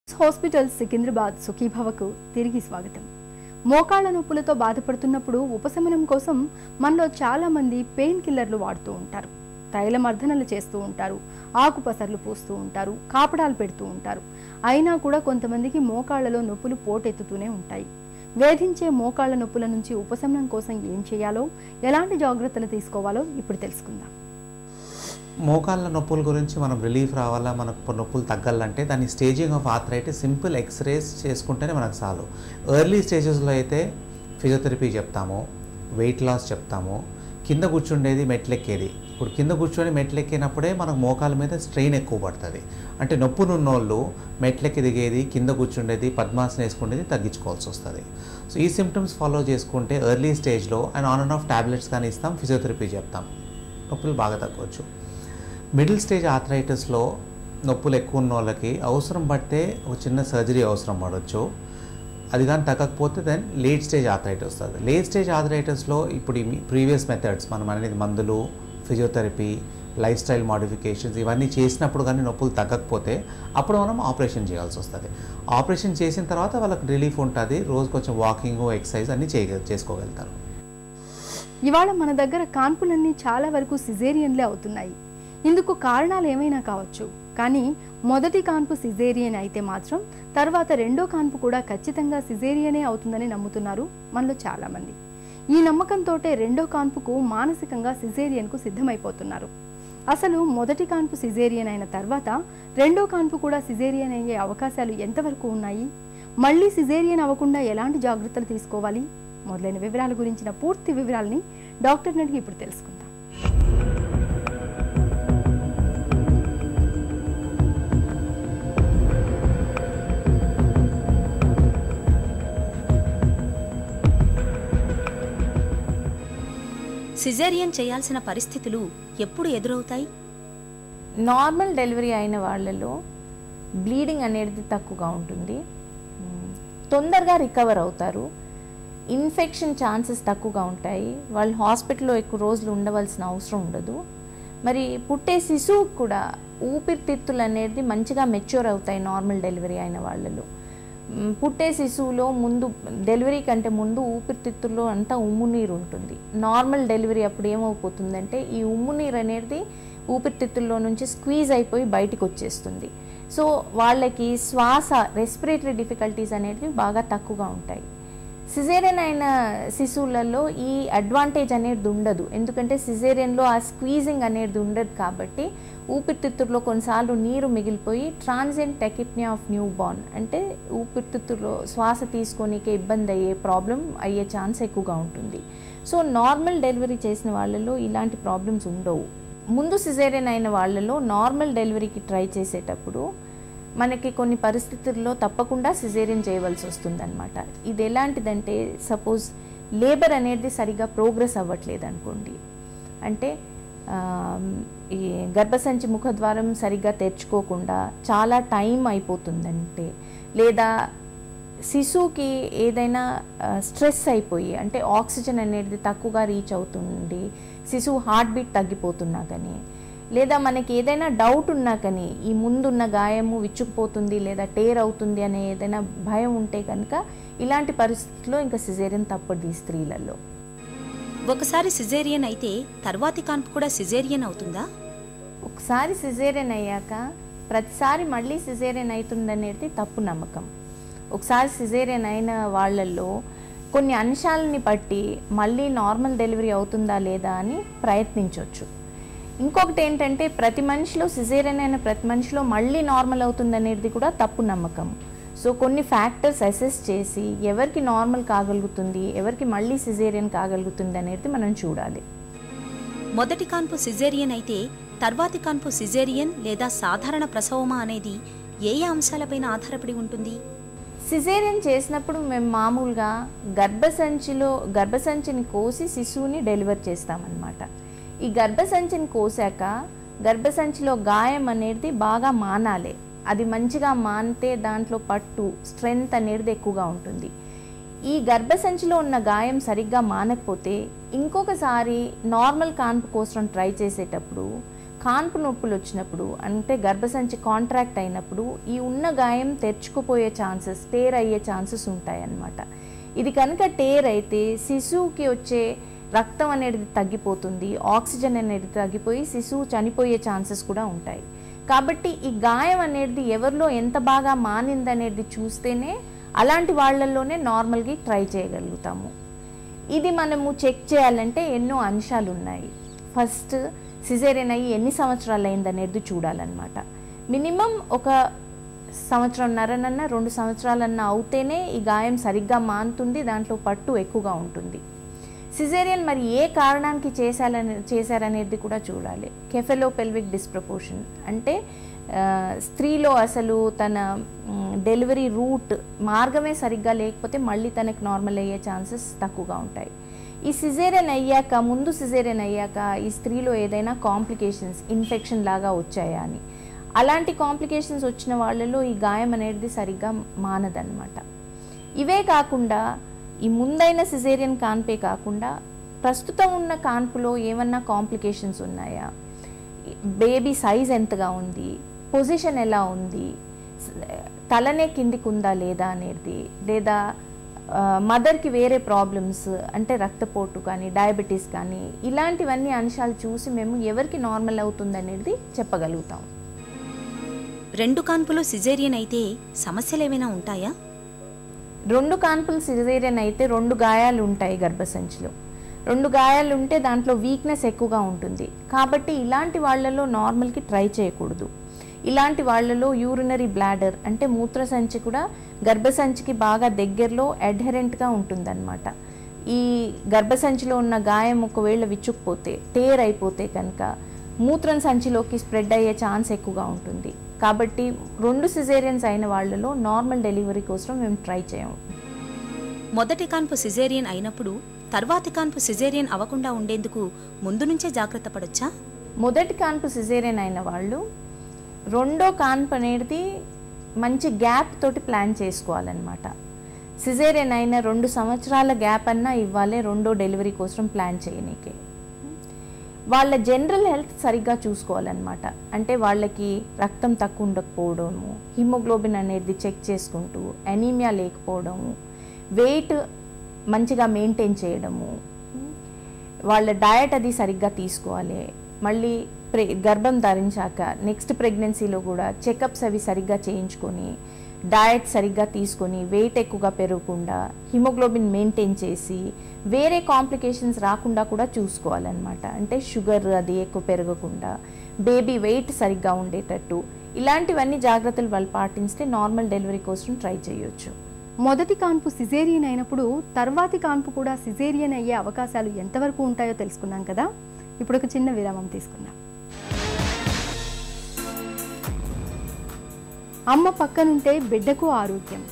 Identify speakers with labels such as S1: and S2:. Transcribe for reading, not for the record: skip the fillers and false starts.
S1: Hospital Secunderabad సుఖీభవకు తిరిగి స్వాగతం. మోకాళ్ళ నొప్పులతో బాధపడుతున్నప్పుడు ఉపశమనం కోసం మనలో చాలా మంది పెయిన్ కిల్లర్లు వాడుతూ ఉంటారు. తైలమర్ధనలు చేస్తూ ఉంటారు, ఆకుపసర్లు పూస్తూ ఉంటారు, కాపడాలు పెడుతూ ఉంటారు. అయినా కూడా కొంతమందికి మోకాళ్ళలో నొప్పులు పోటెత్తుతూనే ఉంటాయి. వేధించే మోకాళ్ళ నొప్పుల నుంచి ఉపశమనం కోసం ఏం చేయాలో, ఎలాంటి జాగ్రత్తలు తీసుకోవాలో ఇప్పుడు తెలుసుకుందాం.
S2: మోకాళ్ళ నొప్పుల గురించి మనం రిలీఫ్ రావాలా, మనకు నొప్పులు తగ్గాలంటే దాని staging of arthritis simple X rays చేసుకుంటేనే మనకు చాలు. ఎర్లీ స్టేజెస్లో అయితే ఫిజియోథెరపీ చెప్తాము, వెయిట్ లాస్ చెప్తాము, కింద కూర్చుండేది మెట్లెక్కేది. ఇప్పుడు కింద కూర్చొని మెట్లెక్కినప్పుడే మనకు మోకాళ్ళ మీద స్ట్రెయిన్ ఎక్కువ పడుతుంది. అంటే నొప్పునున్నోళ్ళు మెట్లెక్కి దిగేది, కింద కూర్చుండేది, పద్మాసనం వేసుకునేది తగ్గించుకోవాల్సి వస్తుంది. సో ఈ సిమ్టమ్స్ ఫాలో చేసుకుంటే ఎర్లీ స్టేజ్లో and on and of tablets కానీ ఇస్తాం, ఫిజియోథెరపీ చెప్తాం, నొప్పులు బాగా తగ్గవచ్చు. మిడిల్ స్టేజ్ ఆర్థరైటిస్లో నొప్పులు ఎక్కువ ఉన్న వాళ్ళకి అవసరం పడితే ఒక చిన్న సర్జరీ అవసరం పడవచ్చు. అది కానీ తగ్గకపోతే దెన్ లేట్ స్టేజ్ ఆర్థరైటిస్ వస్తుంది. లేట్ స్టేజ్ ఆర్థరైటిస్లో ఇప్పుడు ఈ ప్రీవియస్ మెథడ్స్ మనం అనేది మందులు, ఫిజియోథెరపీ, లైఫ్ స్టైల్ మాడిఫికేషన్స్ ఇవన్నీ చేసినప్పుడు కానీ నొప్పులు తగ్గకపోతే అప్పుడు మనం ఆపరేషన్ చేయాల్సి వస్తుంది. ఆపరేషన్ చేసిన తర్వాత వాళ్ళకి రిలీఫ్ ఉంటుంది. రోజు కొంచెం వాకింగ్, ఎక్సర్సైజ్ అన్నీ చేసుకోగలుగుతారు.
S1: ఇవాళ మన దగ్గర కాన్పులన్నీ చాలా వరకు సిజేరియన్లే అవుతున్నాయి. ఇందుకు కారణాలు ఏమైనా కావచ్చు, కానీ మొదటి కాన్పు సిజేరియన్ అయితే మాత్రం తర్వాత రెండో కాన్పు కూడా ఖచ్చితంగా సిజేరియనే అవుతుందని నమ్ముతున్నారు మనలో చాలామంది. ఈ నమ్మకంతోటే రెండో కాన్పుకు మానసికంగా సిజేరియన్కు సిద్ధమైపోతున్నారు. అసలు మొదటి కాన్పు సిజేరియన్ అయిన తర్వాత రెండో కాన్పు కూడా సిజేరియన్ అయ్యే అవకాశాలు ఎంతవరకు ఉన్నాయి, మళ్ళీ సిజేరియన్ అవ్వకుండా ఎలాంటి జాగ్రత్తలు తీసుకోవాలి మొదలైన వివరాల గురించిన పూర్తి వివరాలని డాక్టర్ అడిగి ఇప్పుడు తెలుసుకుందాం.
S3: సిజేరియన్ చేయాల్సిన పరిస్థితులు ఎప్పుడు ఎదురవుతాయి?
S4: నార్మల్ డెలివరీ అయిన వాళ్ళలో బ్లీడింగ్ అనేది తక్కువగా ఉంటుంది, తొందరగా రికవర్ అవుతారు, ఇన్ఫెక్షన్ ఛాన్సెస్ తక్కువగా ఉంటాయి, వాళ్ళు హాస్పిటల్లో ఎక్కువ రోజులు ఉండవలసిన అవసరం ఉండదు. మరి పుట్టే శిశువుకు కూడా ఊపిరితిత్తులు అనేది మంచిగా మెచ్యూర్ అవుతాయి నార్మల్ డెలివరీ అయిన వాళ్ళలో. పుట్టే శిశువులో ముందు డెలివరీ కంటే ముందు ఊపిరితిత్తుల్లో అంతా ఉమ్ము నీరు ఉంటుంది. నార్మల్ డెలివరీ అప్పుడు ఏమైపోతుందంటే ఈ ఉమ్ము నీరు అనేది ఊపిరితిత్తుల్లో నుంచి స్క్వీజ్ అయిపోయి బయటికి వచ్చేస్తుంది. సో వాళ్ళకి శ్వాస, రెస్పిరేటరీ డిఫికల్టీస్ అనేవి బాగా తక్కువగా ఉంటాయి. సిజేరియన్ అయిన శిశువులలో ఈ అడ్వాంటేజ్ అనేది ఉండదు, ఎందుకంటే సిజేరియన్లో ఆ స్క్వీజింగ్ అనేది ఉండదు. కాబట్టి ఊపిరితిత్తుల్లో కొన్నిసార్లు నీరు మిగిలిపోయి ట్రాన్సియంట్ టెకిప్నియా ఆఫ్ న్యూ బార్న్, అంటే ఊపిరితిత్తుల్లో శ్వాస తీసుకోనికే ఇబ్బంది అయ్యే ప్రాబ్లం అయ్యే ఛాన్స్ ఎక్కువగా ఉంటుంది. సో నార్మల్ డెలివరీ చేసిన వాళ్ళలో ఇలాంటి ప్రాబ్లమ్స్ ఉండవు. ముందు సిజేరియన్ అయిన వాళ్ళలో నార్మల్ డెలివరీకి ట్రై చేసేటప్పుడు మనకి కొన్ని పరిస్థితుల్లో తప్పకుండా సిజేరియన్ చేయవలసి వస్తుంది అనమాట. ఇది ఎలాంటిదంటే, సపోజ్ లేబర్ అనేది సరిగా ప్రోగ్రెస్ అవ్వట్లేదు అనుకోండి, అంటే ఈ గర్భసంచి ముఖద్వారం సరిగ్గా తెరుచుకోకుండా చాలా టైం అయిపోతుందంటే, లేదా శిశువుకి ఏదైనా స్ట్రెస్ అయిపోయి, అంటే ఆక్సిజన్ అనేది తక్కువగా రీచ్ అవుతుంది, శిశువు హార్ట్ బీట్ తగ్గిపోతున్నా కానీ, లేదా మనకి ఏదైనా డౌట్ ఉన్నా కానీ ఈ ముందున్న గాయము విచ్చుకుపోతుంది లేదా టేర్ అవుతుంది అనే ఏదైనా భయం ఉంటే కనుక ఇలాంటి పరిస్థితుల్లో ఇంకా సిజేరియన్ తప్పదు ఈ స్త్రీలలో.
S3: ఒకసారి సిజేరియన్ అయితే తర్వాతి కాన్పు కూడా సిజేరియన్ అవుతుందా?
S4: ఒకసారి సిజేరియన్ అయ్యాక ప్రతిసారి మళ్ళీ సిజేరియన్ అవుతుందనేది తప్పు నమ్మకం. ఒకసారి సిజేరియన్ అయిన వాళ్ళల్లో కొన్ని అంశాలని బట్టి మళ్ళీ నార్మల్ డెలివరీ అవుతుందా లేదా అని ప్రయత్నించవచ్చు. ఇంకొకటి ఏంటంటే, ప్రతి మనిషిలో సిజేరియన్ అయిన ప్రతి మనిషిలో మళ్ళీ నార్మల్ అవుతుందనేది కూడా తప్పు నమ్మకం. సో కొన్ని ఫ్యాక్టర్స్ అసెస్ చేసి ఎవరికి నార్మల్ కాగలుగుతుంది, ఎవరికి మళ్ళీ సిజేరియన్ కాగలుగుతుంది అనేది మనం చూడాలి.
S3: మొదటి కాన్పు సిజేరియన్ అయితే తర్వాతి కాన్పు సిజేరియన్ లేదా సాధారణ ప్రసవమా అనేది ఏ అంశాలపైన ఆధారపడి ఉంటుంది?
S4: సిజేరియన్ చేసినప్పుడు మేము మామూలుగా గర్భసంచిని కోసి శిశువుని డెలివర్ చేస్తామన్నమాట. ఈ గర్భసంచిని కోసాక గర్భసంచిలో గాయం అనేది బాగా మానాలి. అది మంచిగా మానితే దాంట్లో పట్టు, స్ట్రెంగ్త్ అనేది ఎక్కువగా ఉంటుంది. ఈ గర్భసంచిలో ఉన్న గాయం సరిగ్గా మానకపోతే ఇంకొకసారి నార్మల్ కాన్పు కోసం ట్రై చేసేటప్పుడు కాన్పు నొప్పులు వచ్చినప్పుడు అంటే గర్భసంచి కాంట్రాక్ట్ అయినప్పుడు ఈ ఉన్న గాయం తెరుచుకుపోయే ఛాన్సెస్, టేర్ అయ్యే ఛాన్సెస్ ఉంటాయన్నమాట. ఇది కనుక టేర్ అయితే శిశువుకి వచ్చే రక్తం అనేది తగ్గిపోతుంది, ఆక్సిజన్ అనేది తగ్గిపోయి శిశువు చనిపోయే ఛాన్సెస్ కూడా ఉంటాయి. కాబట్టి ఈ గాయం అనేది ఎవరిలో ఎంత బాగా మానిందనేది చూస్తేనే అలాంటి వాళ్ళల్లోనే నార్మల్గా ట్రై చేయగలుగుతాము. ఇది మనము చెక్ చేయాలంటే ఎన్నో అంశాలు ఉన్నాయి. ఫస్ట్ సిజేరియన్ అయ్యి ఎన్ని సంవత్సరాలు అయిందనేది చూడాలన్నమాట. మినిమం ఒక సంవత్సరంన్నరనన్నా 2 సంవత్సరాలన్నా అవుతేనే ఈ గాయం సరిగ్గా మానుతుంది, దాంట్లో పట్టు ఎక్కువగా ఉంటుంది. సిజేరియన్ మరి ఏ కారణానికి చేశారనేది కూడా చూడాలి. కెఫెలోపెల్విక్ డిస్ప్రపోర్షన్ అంటే స్త్రీలో అసలు తన డెలివరీ రూట్ మార్గమే సరిగ్గా లేకపోతే మళ్ళీ తనకు నార్మల్ అయ్యే ఛాన్సెస్ తక్కువగా ఉంటాయి. ఈ సిజేరియన్ అయ్యాక, ముందు సిజేరియన్ అయ్యాక ఈ స్త్రీలో ఏదైనా కాంప్లికేషన్స్, ఇన్ఫెక్షన్ లాగా వచ్చాయా అని, అలాంటి కాంప్లికేషన్స్ వచ్చిన వాళ్ళలో ఈ గాయం అనేది సరిగ్గా మానదన్నమాట. ఇవే కాకుండా ఈ ముందైన సిజేరియన్ కాన్పే కాకుండా ప్రస్తుతం ఉన్న కాన్పులో ఏమన్నా కాంప్లికేషన్స్ ఉన్నాయా, బేబీ సైజ్ ఎంతగా ఉంది, పొజిషన్ ఎలా ఉంది, తలనే కిందికి ఉందా లేదా అనేది, లేదా మదర్కి వేరే ప్రాబ్లమ్స్ అంటే రక్తపోటు కానీ డయాబెటీస్ కానీ ఇలాంటివన్నీ అంశాలు చూసి మేము ఎవరికి నార్మల్ అవుతుందనేది చెప్పగలుగుతాం.
S3: 2 కాన్పులు సిజేరియన్ అయితే సమస్యలు ఏమైనా ఉంటాయా?
S4: 2 కాన్పులు సిజేరియన్ అయితే 2 గాయాలు ఉంటాయి గర్భసంచిలో. 2 గాయాలు ఉంటే దాంట్లో వీక్నెస్ ఎక్కువగా ఉంటుంది. కాబట్టి ఇలాంటి వాళ్ళలో నార్మల్కి ట్రై చేయకూడదు. ఇలాంటి వాళ్ళలో యూరినరీ బ్లాడర్ అంటే మూత్రసంచి కూడా గర్భసంచికి బాగా దగ్గరలో అడ్హెరెంట్గా ఉంటుందన్నమాట. ఈ గర్భసంచిలో ఉన్న గాయం ఒకవేళ విచ్చుకుపోతే, టేర్ అయిపోతే కనుక మూత్రం సంచిలోకి స్ప్రెడ్ అయ్యే ఛాన్స్ ఎక్కువగా ఉంటుంది. కాబట్టి 2 సిజేరియన్స్ అయిన వాళ్ళలో నార్మల్ డెలివరీ కోసం మేము ట్రై చేయము.
S3: మొదటి కాన్పు సిజేరియన్ అయినప్పుడు తర్వాతి కాన్పు సిజేరియన్ అవ్వకుండా ఉండేందుకు ముందు నుంచే జాగ్రత్త పడొచ్చా?
S4: మొదటి కాన్పు సిజేరియన్ అయిన వాళ్ళు 2వ కాన్పు అనేది మంచి గ్యాప్ తోటి ప్లాన్ చేసుకోవాలన్నమాట. సిజేరియన్ అయిన 2 సంవత్సరాల గ్యాప్ అన్నా ఇవ్వాలి 2వ డెలివరీ కోసం ప్లాన్ చేయనీకే. వాళ్ళ జనరల్ హెల్త్ సరిగ్గా చూసుకోవాలన్నమాట. అంటే వాళ్ళకి రక్తం తక్కువ ఉండకపోవడము, హిమోగ్లోబిన్ అనేది చెక్ చేసుకుంటూ, అనీమియా లేకపోవడము, వెయిట్ మంచిగా మెయింటైన్ చేయడము, వాళ్ళ డయట్ అది సరిగ్గా తీసుకోవాలి. మళ్ళీ గర్భం ధరించాక నెక్స్ట్ ప్రెగ్నెన్సీలో కూడా చెకప్స్ అవి సరిగ్గా చేయించుకొని, డయట్ సరిగ్గా తీసుకొని, వెయిట్ ఎక్కువగా పెరగకుండా, హిమోగ్లోబిన్ మెయింటైన్ చేసి, వేరే కాంప్లికేషన్స్ రాకుండా కూడా చూసుకోవాలన్నమాట. అంటే షుగర్ అది ఎక్కువ పెరగకుండా, బేబీ వెయిట్ సరిగ్గా ఉండేటట్టు, ఇలాంటివన్నీ జాగ్రత్తలు వాళ్ళు పాటిస్తే నార్మల్ డెలివరీ కోసం ట్రై చేయొచ్చు.
S1: మొదటి కాన్పు సిజేరియన్ అయినప్పుడు తర్వాతి కాన్పు కూడా సిజేరియన్ అయ్యే అవకాశాలు ఎంతవరకు ఉంటాయో తెలుసుకున్నాం కదా. ఇప్పుడు ఒక చిన్న విరామం తీసుకుందాం. అమ్మ పక్కనుంటే బిడ్డకు ఆరోగ్యం.